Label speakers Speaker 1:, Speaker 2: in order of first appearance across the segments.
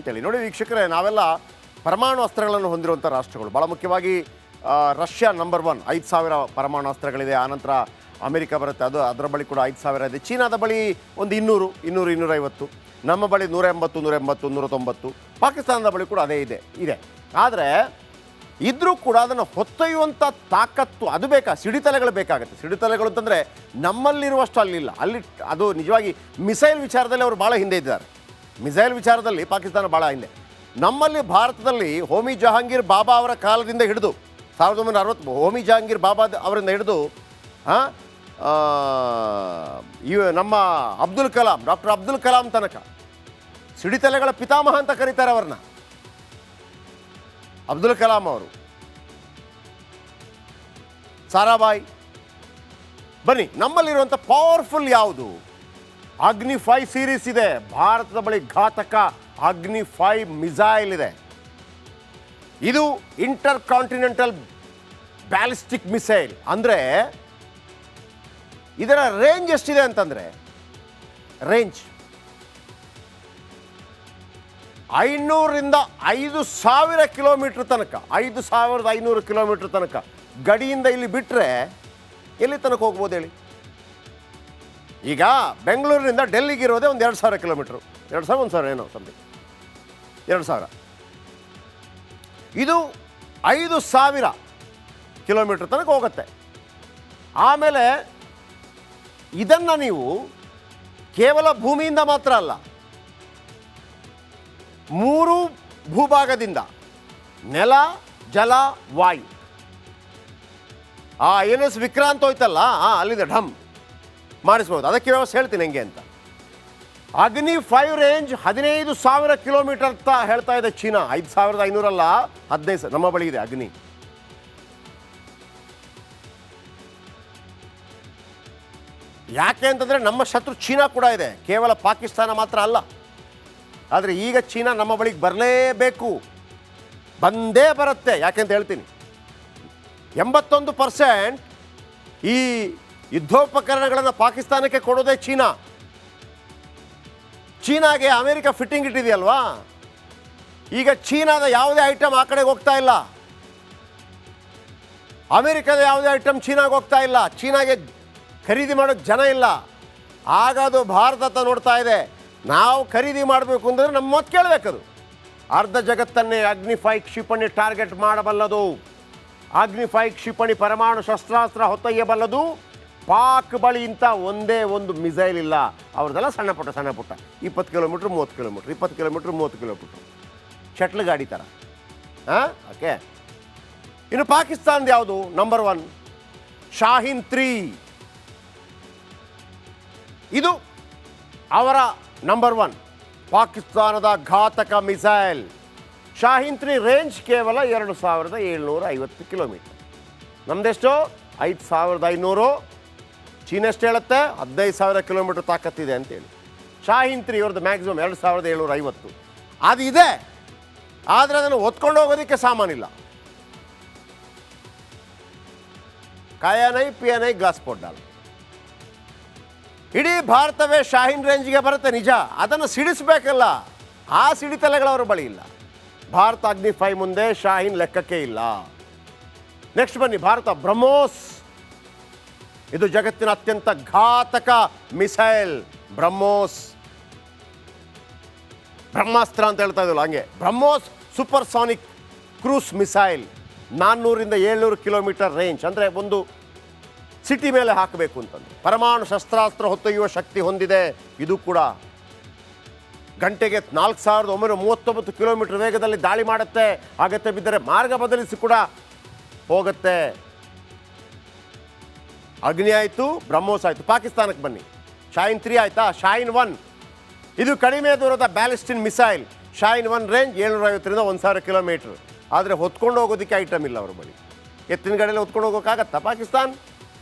Speaker 1: ಅಂತೇಳಿ. ನೋಡಿ ವೀಕ್ಷಕರೇ, ನಾವೆಲ್ಲ ಪರಮಾಣು ಅಸ್ತ್ರಗಳನ್ನು ಹೊಂದಿರುವಂಥ ರಾಷ್ಟ್ರಗಳು. ಭಾಳ ಮುಖ್ಯವಾಗಿ ರಷ್ಯಾ ನಂಬರ್ 1, 5,000 ಪರಮಾಣು ಅಸ್ತ್ರಗಳಿದೆ. ಆನಂತರ ಅಮೆರಿಕ ಬರುತ್ತೆ, ಅದರ ಬಳಿ ಕೂಡ 5,000 ಇದೆ. ಚೀನಾದ ಬಳಿ ಒಂದು 200, 250. ನಮ್ಮ ಬಳಿ 180, 190. ಪಾಕಿಸ್ತಾನದ ಬಳಿ ಕೂಡ ಅದೇ ಇದೆ. ಆದರೆ ಇದ್ರೂ ಕೂಡ ಅದನ್ನು ಹೊತ್ತೊಯ್ಯುವಂಥ ತಾಕತ್ತು ಅದು ಬೇಕಾ? ಸಿಡಿತಲೆಗಳು ಬೇಕಾಗುತ್ತೆ. ಸಿಡಿತಲೆಗಳು ಅಂತಂದರೆ ನಮ್ಮಲ್ಲಿರುವಷ್ಟು ಅಲ್ಲಿಲ್ಲ. ಅಲ್ಲಿ ಅದು ನಿಜವಾಗಿ ಮಿಸೈಲ್ ವಿಚಾರದಲ್ಲಿ ಅವರು ಭಾಳ ಹಿಂದೆ ಇದ್ದಾರೆ. ಮಿಸೈಲ್ ವಿಚಾರದಲ್ಲಿ ಪಾಕಿಸ್ತಾನ ಭಾಳ ಹಿಂದೆ. ನಮ್ಮಲ್ಲಿ ಭಾರತದಲ್ಲಿ ಹೋಮಿ ಜಹಾಂಗೀರ್ ಬಾಬಾ ಅವರ ಕಾಲದಿಂದ ಹಿಡಿದು 1960 ಹೋಮಿ ಜಹಾಂಗೀರ್ ಬಾಬಾ ಅವರಿಂದ ಹಿಡಿದು ನಮ್ಮ ಡಾಕ್ಟರ್ ಅಬ್ದುಲ್ ಕಲಾಂ ತನಕ ಸಿಡಿತಲೆಗಳ ಪಿತಾಮಹ ಅಂತ ಕರೀತಾರೆ ಅವ್ರನ್ನ. ಅಬ್ದುಲ್ ಕಲಾಂ ಅವರು, ಸಾರಾಭಾಯ್. ಬನ್ನಿ, ನಮ್ಮಲ್ಲಿರುವಂಥ ಪವರ್ಫುಲ್ ಯಾವುದು? ಅಗ್ನಿ 5 ಸೀರೀಸ್ ಇದೆ. ಭಾರತದ ಬಳಿ ಘಾತಕ ಅಗ್ನಿ 5 ಮಿಸೈಲ್ ಇದೆ. ಇದು ಇಂಟರ್ ಕಾಂಟಿನೆಂಟಲ್ ಬ್ಯಾಲಿಸ್ಟಿಕ್ ಮಿಸೈಲ್. ಅಂದರೆ ಇದರ ರೇಂಜ್ ಎಷ್ಟಿದೆ ಅಂತಂದರೆ, ರೇಂಜ್ 500ರಿಂದ 5,000 ಕಿಲೋಮೀಟರ್ ತನಕ, 5,500 ಕಿಲೋಮೀಟರ್ ತನಕ ಗಡಿಯಿಂದ ಇಲ್ಲಿ ಬಿಟ್ಟರೆ ಎಲ್ಲಿ ತನಕ ಹೋಗ್ಬೋದು ಹೇಳಿ? ಈಗ ಬೆಂಗಳೂರಿನಿಂದ ಡೆಲ್ಲಿಗೆ ಇರೋದೇ ಒಂದು 2,000 ಕಿಲೋಮೀಟ್ರು, 2,000 1,000 ಏನೋ ಸಮಥಿಂಗ್, 2,000. ಇದು 5,000 ಕಿಲೋಮೀಟ್ರ್ ತನಕ ಹೋಗುತ್ತೆ. ಆಮೇಲೆ ಇದನ್ನು ನೀವು ಕೇವಲ ಭೂಮಿಯಿಂದ ಮಾತ್ರ ಅಲ್ಲ, 3 ಭೂಭಾಗದಿಂದ, ನೆಲ, ಜಲ, ವಾಯು. INS ವಿಕ್ರಾಂತ್ ಹೋಯ್ತಲ್ಲ, ಅಲ್ಲಿದೆ ಢಮ್ ಮಾಡಿಸ್ಬೋದು. ಅದಕ್ಕೆ ವ್ಯವಸ್ಥೆ ಹೇಳ್ತೀನಿ ಹೆಂಗೆ ಅಂತ. ಅಗ್ನಿ 5 ರೇಂಜ್ 15,000 ಕಿಲೋಮೀಟರ್ ಅಂತ ಹೇಳ್ತಾ ಇದೆ ಚೀನಾ. 5,500 ಅಲ್ಲ, 15,000 ನಮ್ಮ ಬಳಿ ಇದೆ ಅಗ್ನಿ. ಯಾಕೆ ಅಂತಂದರೆ ನಮ್ಮ ಶತ್ರು ಚೀನಾ ಕೂಡ ಇದೆ, ಕೇವಲ ಪಾಕಿಸ್ತಾನ ಮಾತ್ರ ಅಲ್ಲ. ಆದರೆ ಈಗ ಚೀನಾ ನಮ್ಮ ಬಳಿಗೆ ಬರಲೇಬೇಕು, ಬಂದೇ ಬರುತ್ತೆ. ಯಾಕೆಂತ ಹೇಳ್ತೀನಿ. 81% ಈ ಯುದ್ಧೋಪಕರಣಗಳನ್ನು ಪಾಕಿಸ್ತಾನಕ್ಕೆ ಕೊಡೋದೇ ಚೀನಾ. ಚೀನಾಗೆ ಅಮೆರಿಕ ಫಿಟ್ಟಿಂಗ್ ಇಟ್ಟಿದೆಯಲ್ವಾ, ಈಗ ಚೀನಾದ ಯಾವುದೇ ಐಟಮ್ ಆ ಕಡೆಗೆ ಹೋಗ್ತಾ ಇಲ್ಲ, ಅಮೆರಿಕದ ಯಾವುದೇ ಐಟಮ್ ಚೀನಾಗೆ ಹೋಗ್ತಾ ಇಲ್ಲ. ಚೀನಾಗೆ ಖರೀದಿ ಮಾಡೋಕ್ಕೆ ಜನ ಇಲ್ಲ. ಆಗ ಅದು ಭಾರತ ನೋಡ್ತಾ ಇದೆ. ನಾವು ಖರೀದಿ ಮಾಡಬೇಕು ಅಂದರೆ ನಮ್ಮ ಮಾತು ಕೇಳಬೇಕದು. ಅರ್ಧ ಜಗತ್ತನ್ನೇ ಅಗ್ನಿ 5 ಕ್ಷಿಪಣಿ ಟಾರ್ಗೆಟ್ ಮಾಡಬಲ್ಲದು. ಅಗ್ನಿ 5 ಕ್ಷಿಪಣಿ ಪರಮಾಣು ಶಸ್ತ್ರಾಸ್ತ್ರ ಹೊತ್ತೊಯ್ಯಬಲ್ಲದು. ಪಾಕ್ ಬಳಿ ಇಂಥ ಒಂದೇ ಒಂದು ಮಿಸೈಲ್ ಇಲ್ಲ. ಅವ್ರದ್ದೆಲ್ಲ ಸಣ್ಣ ಪುಟ್ಟ 20 kilometre 30 kilometre, 20 kilometre 30 kilometre, shuttle ಗಾಡಿ ಥರ. ಓಕೆ. ಇನ್ನು ಪಾಕಿಸ್ತಾನದ ಯಾವುದು ನಂಬರ್ 1? ಶಾಹೀನ್ 3. ಇದು ಅವರ ನಂಬರ್ 1 ಪಾಕಿಸ್ತಾನದ ಘಾತಕ ಮಿಸೈಲ್. ಶಾಹೀನ್ 3 ರೇಂಜ್ ಕೇವಲ 2,750 ಕಿಲೋಮೀಟರ್. ನಮ್ದೆಷ್ಟು? 5,500. ಚೀನಾ ಎಷ್ಟು ಹೇಳುತ್ತೆ? 15,000 ಕಿಲೋಮೀಟರ್ ತಾಕತ್ತಿದೆ ಅಂತೇಳಿ. ಶಾಹೀನ್ 3 ಇವ್ರದ್ದು ಮ್ಯಾಕ್ಸಿಮಮ್ 2,750. ಅದು ಇದೆ, ಆದರೆ ಅದನ್ನು ಹೊತ್ಕೊಂಡು ಹೋಗೋದಕ್ಕೆ ಸಾಮಾನಿಲ್ಲ. ಕಾಯನೈ ಪಿಯನೈ ಗ್ಲಾಸ್ ಪೊಡ್ಡಾಲ. ಇಡೀ ಭಾರತವೇ ಶಾಹೀನ್ ರೇಂಜ್ಗೆ ಬರುತ್ತೆ ನಿಜ. ಅದನ್ನು ಸಿಡಿಸಬೇಕಲ್ಲ, ಆ ಸಿಡಿತಲೆಗಳವರ ಬಳಿ ಇಲ್ಲ. ಭಾರತ ಅಗ್ನಿ 5 ಮುಂದೆ ಶಾಹೀನ್ ಲೆಕ್ಕಕ್ಕೆ ಇಲ್ಲ. ನೆಕ್ಸ್ಟ್ ಬನ್ನಿ, ಭಾರತ ಬ್ರಹ್ಮೋಸ್. ಇದು ಜಗತ್ತಿನ ಅತ್ಯಂತ ಘಾತಕ ಮಿಸೈಲ್ ಬ್ರಹ್ಮೋಸ್. ಬ್ರಹ್ಮಾಸ್ತ್ರ ಅಂತ ಹೇಳ್ತಾ ಇದ್ವಲ್ಲ ಹಂಗೆ. BrahMos supersonic cruise missile. 400ರಿಂದ 700 ಕಿಲೋಮೀಟರ್ ರೇಂಜ್. ಅಂದರೆ ಒಂದು ಸಿಟಿ ಮೇಲೆ ಹಾಕಬೇಕು ಅಂತಂದರೆ. ಪರಮಾಣು ಶಸ್ತ್ರಾಸ್ತ್ರ ಹೊತ್ತೊಯ್ಯುವ ಶಕ್ತಿ ಹೊಂದಿದೆ. ಇದು ಕೂಡ ಗಂಟೆಗೆ 4,939 ಕಿಲೋಮೀಟರ್ ವೇಗದಲ್ಲಿ ದಾಳಿ ಮಾಡುತ್ತೆ. ಅಗತ್ಯ ಬಿದ್ದರೆ ಮಾರ್ಗ ಬದಲಿಸಿ ಕೂಡ ಹೋಗುತ್ತೆ. ಅಗ್ನಿ ಆಯಿತು, ಬ್ರಹ್ಮೋಸ್ ಆಯಿತು. ಪಾಕಿಸ್ತಾನಕ್ಕೆ ಬನ್ನಿ. ಶಾಹೀನ್ 3 ಆಯಿತಾ? ಶಾಹೀನ್ 1 ಇದು ಕಡಿಮೆ ದೂರದ ಬ್ಯಾಲಿಸ್ಟಿಕ್ ಮಿಸೈಲ್. ಶಾಹೀನ್ 1 ರೇಂಜ್ 750ರಿಂದ 1,000 ಕಿಲೋಮೀಟ್ರ್. ಆದರೆ ಹೊತ್ಕೊಂಡು ಹೋಗೋದಕ್ಕೆ ಐಟಮ್ ಇಲ್ಲ ಅವ್ರ ಬಳಿ. ಎತ್ತಿನ ಗಾಡಿಯಲ್ಲಿ ಹೊತ್ಕೊಂಡು ಹೋಗೋಕ್ಕಾಗತ್ತಾ ಪಾಕಿಸ್ತಾನ್?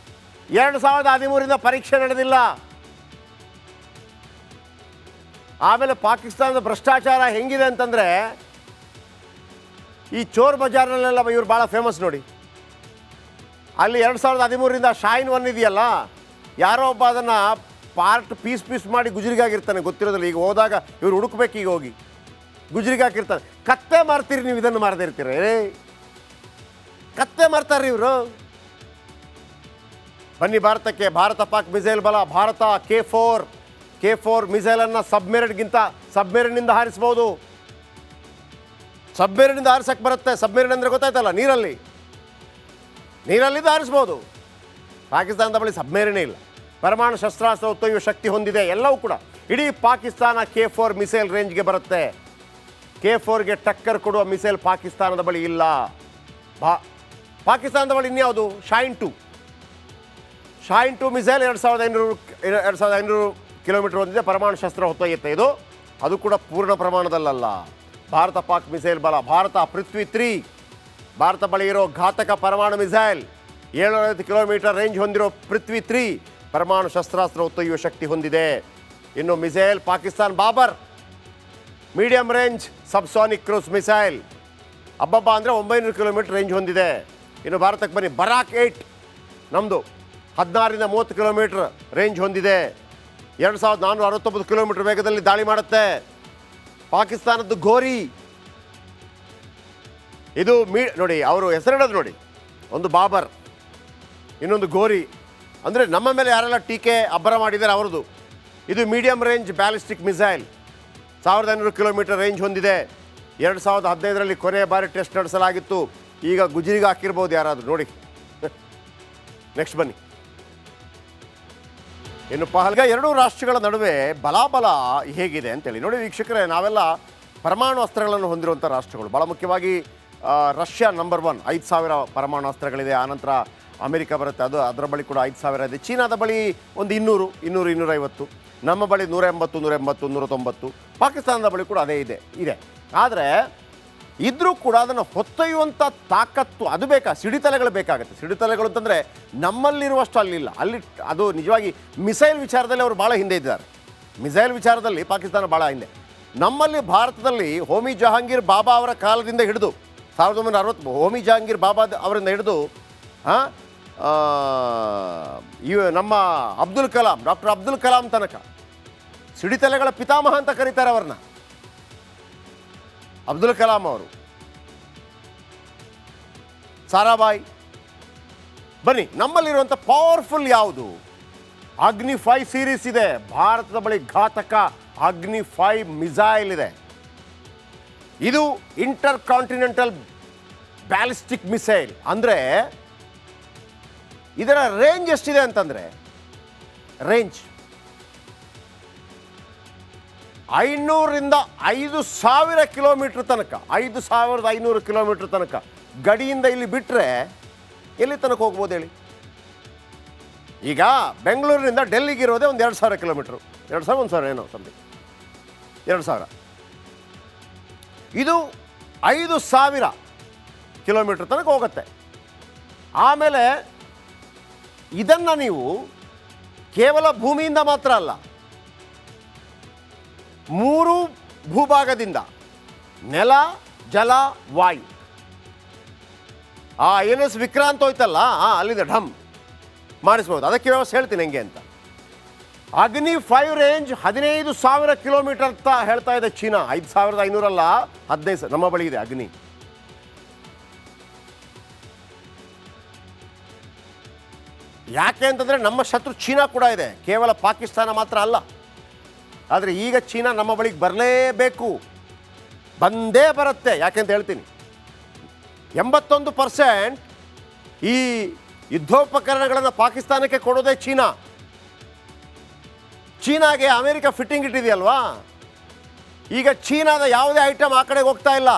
Speaker 1: 2013ರಿಂದ ಪರೀಕ್ಷೆ ನಡೆದಿಲ್ಲ. ಆಮೇಲೆ ಪಾಕಿಸ್ತಾನದ ಭ್ರಷ್ಟಾಚಾರ ಹೆಂಗಿದೆ ಅಂತಂದರೆ, ಈ ಚೋರ್ ಬಜಾರ್ನಲ್ಲೆಲ್ಲ ಇವ್ರು ಭಾಳ ಫೇಮಸ್ ನೋಡಿ. ಅಲ್ಲಿ 2013ರಿಂದ ಶಾಹೀನ್ 1 ಇದೆಯಲ್ಲ, ಯಾರೋ ಒಬ್ಬ ಅದನ್ನು ಪೀಸ್ ಮಾಡಿ ಗುಜರಿಗಾಗಿರ್ತಾನೆ, ಗೊತ್ತಿರೋದಿಲ್ಲ. ಈಗ ಹೋದಾಗ ಇವ್ರು ಹುಡುಕ್ಬೇಕು. ಈಗ ಹೋಗಿ ಗುಜರಿಗೆ ಹಾಕಿರ್ತಾರೆ. ಕತ್ತೆ ಮಾರ್ತೀರಿ ನೀವು, ಇದನ್ನು ಮಾರದಿರ್ತೀರಿ. ಕತ್ತೆ ಮಾರ್ತಾರ್ರಿ ಇವರು. ಬನ್ನಿ ಭಾರತಕ್ಕೆ. ಭಾರತ ಪಾಕ್ ಮಿಸೈಲ್ ಬಲ. ಭಾರತ K4 ಮಿಸೈಲನ್ನು ಸಬ್ಮೆರಿನ್ನಿಂದ ಹಾರಿಸ್ಬೋದು. ಸಬ್ಮೆರಿನಿಂದ ಹಾರಿಸಕ್ಕೆ ಬರುತ್ತೆ. ಸಬ್ಮೆರಿನ್ ಅಂದರೆ ಗೊತ್ತಾಯ್ತಲ್ಲ, ನೀರಲ್ಲಿದ್ದು ಹಾರಿಸ್ಬೋದು. ಪಾಕಿಸ್ತಾನದ ಬಳಿ ಸಬ್ಮೆರಿನೇ ಇಲ್ಲ. ಪರಮಾಣು ಶಸ್ತ್ರಾಸ್ತ್ರ ಹೊತ್ತೊಯ್ಯುವ ಶಕ್ತಿ ಹೊಂದಿದೆ. ಎಲ್ಲವೂ ಕೂಡ ಇಡೀ ಪಾಕಿಸ್ತಾನ K4 ಮಿಸೈಲ್ ರೇಂಜ್ಗೆ ಬರುತ್ತೆ. K4ಗೆ ಟಕ್ಕರ್ ಕೊಡುವ ಮಿಸೈಲ್ ಪಾಕಿಸ್ತಾನದ ಬಳಿ ಇಲ್ಲ. ಪಾಕಿಸ್ತಾನದ ಬಳಿ ಇನ್ಯಾವುದು? ಶೈನ್ 2 ಮಿಸೈಲ್ 2500 ಕಿಲೋಮೀಟರ್ ಹೊಂದಿದೆ. ಪರಮಾಣು ಶಸ್ತ್ರ ಹೊತ್ತೊಯ್ಯುತ್ತೆ ಇದು. ಅದು ಕೂಡ ಪೂರ್ಣ ಪ್ರಮಾಣದಲ್ಲ. ಭಾರತ ಪಾಕ್ ಮಿಸೈಲ್ ಬಲ. ಭಾರತ ಪೃಥ್ವಿ 3, ಭಾರತ ಬಳಿ ಇರೋ ಘಾತಕ ಪರಮಾಣು ಮಿಸೈಲ್ 750 ಕಿಲೋಮೀಟರ್ ರೇಂಜ್ ಹೊಂದಿರೋ ಪೃಥ್ವಿ 3 ಪರಮಾಣು ಶಸ್ತ್ರಾಸ್ತ್ರ ಹೊತ್ತೊಯ್ಯುವ ಶಕ್ತಿ ಹೊಂದಿದೆ. ಇನ್ನು missile Pakistan Babur medium range subsonic cruise missile ಹಬ್ಬಬ್ಬ ಅಂದರೆ 900 ಕಿಲೋಮೀಟರ್ ರೇಂಜ್ ಹೊಂದಿದೆ. ಇನ್ನು ಭಾರತಕ್ಕೆ ಬನ್ನಿ. ಬರಾಕ್ 8 ನಮ್ಮದು 16ರಿಂದ 30 ಕಿಲೋಮೀಟರ್ ರೇಂಜ್ ಹೊಂದಿದೆ. 2469 ಕಿಲೋಮೀಟರ್ ವೇಗದಲ್ಲಿ ದಾಳಿ ಮಾಡುತ್ತೆ. ಪಾಕಿಸ್ತಾನದ್ದು ಘೋರಿ ಇದು. ನೋಡಿ ಅವರು ಹೆಸರಿಡೋದು ನೋಡಿ, ಒಂದು ಬಾಬರ್, ಇನ್ನೊಂದು ಘೋರಿ. ಅಂದರೆ ನಮ್ಮ ಮೇಲೆ ಯಾರೆಲ್ಲ ಟೀಕೆ ಅಬ್ಬರ ಮಾಡಿದ್ದಾರೆ ಅವ್ರದ್ದು. ಇದು medium range ballistic missile 1500 kilometre range ಹೊಂದಿದೆ. 2015ರಲ್ಲಿ ಕೊನೆಯ ಬಾರಿ ಟೆಸ್ಟ್ ನಡೆಸಲಾಗಿತ್ತು. ಈಗ ಗುಜರಿಗೆ ಹಾಕಿರ್ಬೋದು ಯಾರಾದರೂ ನೋಡಿ. ನೆಕ್ಸ್ಟ್ ಬನ್ನಿ. ಇನ್ನು ಪಹಲ್ಗ ಎರಡೂ ರಾಷ್ಟ್ರಗಳ ನಡುವೆ ಬಲಾಬಲ ಹೇಗಿದೆ ಅಂತೇಳಿ ನೋಡಿ ವೀಕ್ಷಕರೇ. ನಾವೆಲ್ಲ ಪರಮಾಣು ಅಸ್ತ್ರಗಳನ್ನು ಹೊಂದಿರುವಂಥ ರಾಷ್ಟ್ರಗಳು. ಭಾಳ ಮುಖ್ಯವಾಗಿ ರಷ್ಯಾ ನಂಬರ್ 1, 5000 ಪರಮಾಣು ಅಸ್ತ್ರಗಳಿದೆ. ಆನಂತರ ಅಮೆರಿಕ ಬರುತ್ತೆ, ಅದರ ಬಳಿ ಕೂಡ 5000 ಇದೆ. ಚೀನಾದ ಬಳಿ ಒಂದು 200, 250. ನಮ್ಮ ಬಳಿ 180, 190. ಪಾಕಿಸ್ತಾನದ ಬಳಿ ಕೂಡ ಅದೇ ಇದೆ. ಆದರೆ ಇದ್ರೂ ಕೂಡ ಅದನ್ನು ಹೊತ್ತೊಯ್ಯುವಂಥ ತಾಕತ್ತು ಅದು ಬೇಕಾ? ಸಿಡಿತಲೆಗಳು ಬೇಕಾಗುತ್ತೆ. ಸಿಡಿತಲೆಗಳು ಅಂತಂದರೆ ನಮ್ಮಲ್ಲಿರುವಷ್ಟು ಅಲ್ಲಿಲ್ಲ. ಅಲ್ಲಿ ಅದು ನಿಜವಾಗಿ ಮಿಸೈಲ್ ವಿಚಾರದಲ್ಲಿ ಅವರು ಭಾಳ ಹಿಂದೆ ಇದ್ದಾರೆ. ಮಿಸೈಲ್ ವಿಚಾರದಲ್ಲಿ ಪಾಕಿಸ್ತಾನ ಭಾಳ ಹಿಂದೆ. ನಮ್ಮಲ್ಲಿ ಭಾರತದಲ್ಲಿ ಹೋಮಿ ಜಹಾಂಗೀರ್ ಬಾಬಾ ಅವರ ಕಾಲದಿಂದ ಹಿಡಿದು 1960 ಹೋಮಿ ಜಹಾಂಗೀರ್ ಬಾಬಾ ಅವರಿಂದ ಹಿಡಿದು ನಮ್ಮ ಡಾಕ್ಟರ್ ಅಬ್ದುಲ್ ಕಲಾಂ ತನಕ ಸಿಡಿತಲೆಗಳ ಪಿತಾಮಹ ಅಂತ ಕರೀತಾರೆ ಅವ್ರನ್ನ. ಅಬ್ದುಲ್ ಕಲಾಂ ಅವರು, ಸಾರಾಭಾಯ್. ಬನ್ನಿ, ನಮ್ಮಲ್ಲಿರುವಂಥ ಪವರ್ಫುಲ್ ಯಾವುದು? ಅಗ್ನಿ 5 ಸೀರೀಸ್ ಇದೆ. ಭಾರತದ ಬಳಿ ಘಾತಕ ಅಗ್ನಿ 5 ಮಿಸೈಲ್ ಇದೆ. ಇದು ಇಂಟರ್ ಕಾಂಟಿನೆಂಟಲ್ ಬ್ಯಾಲಿಸ್ಟಿಕ್ ಮಿಸೈಲ್. ಅಂದರೆ ಇದರ ರೇಂಜ್ ಎಷ್ಟಿದೆ ಅಂತಂದರೆ ರೇಂಜ್ 500ರಿಂದ 5000 ಕಿಲೋಮೀಟರ್ ತನಕ, 5500 ಕಿಲೋಮೀಟರ್ ತನಕ ಗಡಿಯಿಂದ ಇಲ್ಲಿ ಬಿಟ್ಟರೆ ಎಲ್ಲಿ ತನಕ ಹೋಗ್ಬೋದು ಹೇಳಿ? ಈಗ ಬೆಂಗಳೂರಿನಿಂದ ಡೆಲ್ಲಿಗೆ ಇರೋದೇ ಒಂದು 2000 ಕಿಲೋಮೀಟ್ರು, 1000 ಏನೋ ಸಮಥಿಂಗ್ 2000. ಇದು 5000 ಕಿಲೋಮೀಟರ್ ತನಕ ಹೋಗುತ್ತೆ. ಆಮೇಲೆ ಇದನ್ನು ನೀವು ಕೇವಲ ಭೂಮಿಯಿಂದ ಮಾತ್ರ ಅಲ್ಲ, 3 ಭೂಭಾಗದಿಂದ ನೆಲ, ಜಲ, ವಾಯು. INS ವಿಕ್ರಾಂತ್ ಹೋಯ್ತಲ್ಲ, ಅಲ್ಲಿಂದ ಢಮ್ ಮಾಡಿಸ್ಬೋದು. ಅದಕ್ಕೆ ವ್ಯವಸ್ಥೆ ಹೇಳ್ತೀನಿ ಹೆಂಗೆ ಅಂತ. ಅಗ್ನಿ 5 ರೇಂಜ್ 15000 ಕಿಲೋಮೀಟರ್ ಅಂತ ಹೇಳ್ತಾ ಇದೆ ಚೀನಾ. 5500 ಅಲ್ಲ, 15 ನಮ್ಮ ಬಳಿ ಇದೆ ಅಗ್ನಿ. ಯಾಕೆ ಅಂತಂದರೆ ನಮ್ಮ ಶತ್ರು ಚೀನಾ ಕೂಡ ಇದೆ, ಕೇವಲ ಪಾಕಿಸ್ತಾನ ಮಾತ್ರ ಅಲ್ಲ. ಆದರೆ ಈಗ ಚೀನಾ ನಮ್ಮ ಬಳಿಗೆ ಬರಲೇಬೇಕು, ಬಂದೇ ಬರುತ್ತೆ. ಯಾಕೆಂತ ಹೇಳ್ತೀನಿ. 81% ಈ ಯುದ್ಧೋಪಕರಣಗಳನ್ನು ಪಾಕಿಸ್ತಾನಕ್ಕೆ ಕೊಡೋದೇ ಚೀನಾ. ಚೀನಾಗೆ ಅಮೆರಿಕ ಫಿಟ್ಟಿಂಗ್ ಇಟ್ಟಿದೆಯಲ್ವಾ, ಈಗ ಚೀನಾದ ಯಾವುದೇ ಐಟಮ್ ಆ ಕಡೆಗೆ ಹೋಗ್ತಾ ಇಲ್ಲ.